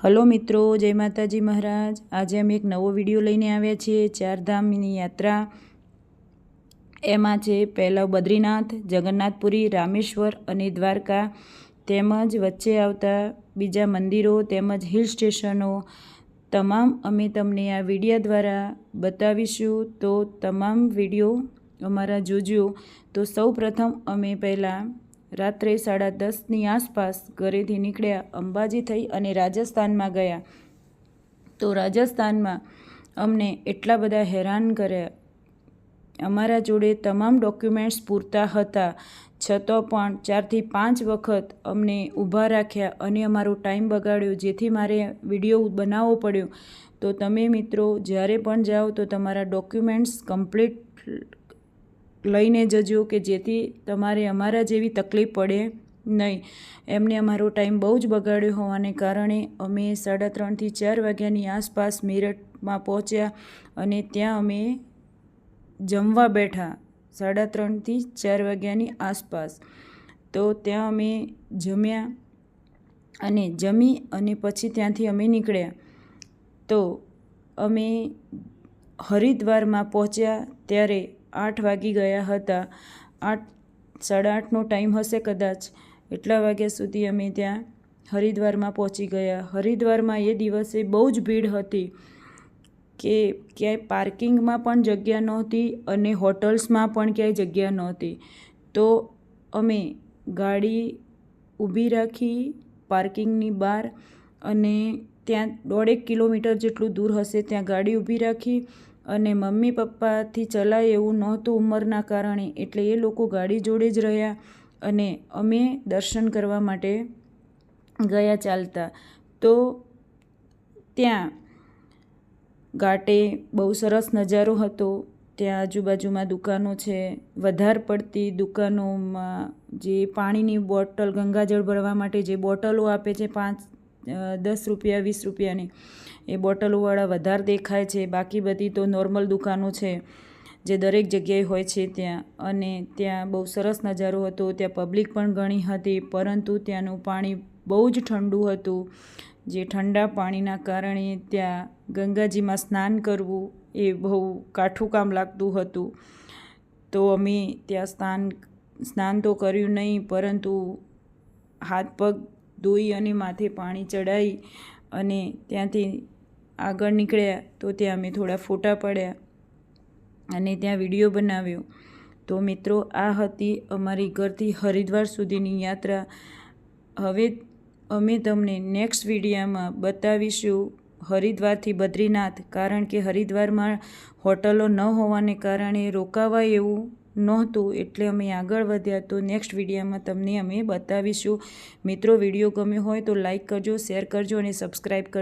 Hello મિત્રો, જય માતાજી મહારાજ। આજે અમે એક નવો વિડીયો લઈને આવ્યા છીએ ચારધામની યાત્રા। એમાં છે પહેલાં બદ્રીનાથ, જગન્નાથપુરી, રામેશ્વર અને દ્વારકા, તેમજ વચ્ચે આવતા બીજા મંદિરો તેમજ હિલ સ્ટેશનો તમામ અમે તમને આ વિડીયો દ્વારા બતાવીશું। તો તમામ વિડીયો અમારા જોજો। તો સૌ પ્રથમ અમે પહેલાં રાત્રે 10:30ની આસપાસ ઘરેથી નીકળ્યા, અંબાજી થઈ અને રાજસ્થાનમાં ગયા। તો રાજસ્થાનમાં અમને એટલા બધા હેરાન કર્યા। અમારા જોડે તમામ ડોક્યુમેન્ટ્સ પૂરતા હતા, છતાં પણ 4થી 5 વખત અમને ઊભા રાખ્યા અને અમારો ટાઈમ બગાડ્યો, જેથી મારે વિડીયો બનાવવો પડ્યો। તો તમે મિત્રો જ્યારે પણ જાઓ તો તમારા ડોક્યુમેન્ટ્સ કમ્પ્લીટ લઈને જજો, કે જેથી તમારે અમારા જેવી તકલીફ પડે નહીં। એમને અમારો ટાઈમ બહુ જ બગાડ્યો હોવાને કારણે અમે 3:30થી 4 વાગ્યાની આસપાસ મેરઠમાં પહોંચ્યા અને ત્યાં અમે જમવા બેઠા 3:30થી 4 વાગ્યાની આસપાસ। તો ત્યાં અમે જમ્યા અને જમી અને પછી ત્યાંથી અમે નીકળ્યા। તો અમે હરિદ્વારમાં પહોંચ્યા ત્યારે 8 વાગી ગયા હતા। 8-8:30નો ટાઈમ હશે કદાચ, એટલા વાગ્યા સુધી અમે ત્યાં હરિદ્વારમાં પહોંચી ગયા। હરિદ્વારમાં એ દિવસે બહુ જ ભીડ હતી કે ક્યાંય પાર્કિંગમાં પણ જગ્યા નહોતી અને હોટલ્સમાં પણ ક્યાંય જગ્યા નહોતી। તો અમે ગાડી ઊભી રાખી પાર્કિંગની બહાર અને ત્યાં 1.5 કિલોમીટર જેટલું દૂર હશે ત્યાં ગાડી ઊભી રાખી અને મમ્મી પપ્પાથી ચલાય એવું નહોતું ઉંમરના કારણે, એટલે એ લોકો ગાડી જોડે જ રહ્યા અને અમે દર્શન કરવા માટે ગયા ચાલતા। તો ત્યાં ઘાટે બહુ સરસ નજારો હતો। ત્યાં આજુબાજુમાં દુકાનો છે, વધારે પડતી દુકાનોમાં જે પાણીની બોટલ, ગંગાજળ ભરવા માટે જે બોટલો આપે છે 5-10 રૂપિયા 20 રૂપિયાની, એ બોટલોવાળા વધારે દેખાય છે। બાકી બધી તો નોર્મલ દુકાનો છે જે દરેક જગ્યાએ હોય છે ત્યાં। અને ત્યાં બહુ સરસ નજારો હતો। ત્યાં પબ્લિક પણ ઘણી હતી, પરંતુ ત્યાંનું પાણી બહુ જ ઠંડુ હતું, જે ઠંડા પાણીના કારણે ત્યાં ગંગાજીમાં સ્નાન કરવું એ બહુ કાઠું કામ લાગતું હતું। તો અમે ત્યાં સ્નાન તો કર્યું નહીં, પરંતુ હાથ પગ ધોઈ અને માથે પાણી ચડાવી અને ત્યાંથી આગળ નીકળ્યા। તો ત્યાં અમે થોડા ફોટા પાડ્યા અને ત્યાં વિડીયો બનાવ્યો। તો મિત્રો, આ હતી અમારી ઘરથી હરિદ્વાર સુધીની યાત્રા। હવે અમે તમને નેક્સ્ટ વિડીયોમાં બતાવીશું હરિદ્વારથી બદ્રીનાથ, કારણ કે હરિદ્વારમાં હોટલો ન હોવાને કારણે રોકાવાય એવું નહોતું, એટલે અમે આગળ વધ્યા। તો નેક્સ્ટ વિડીયોમાં તમને અમે બતાવીશું। મિત્રો, વિડીયો ગમ્યો હોય તો લાઈક કરજો, શેર કરજો અને સબસ્ક્રાઈબ કરજો।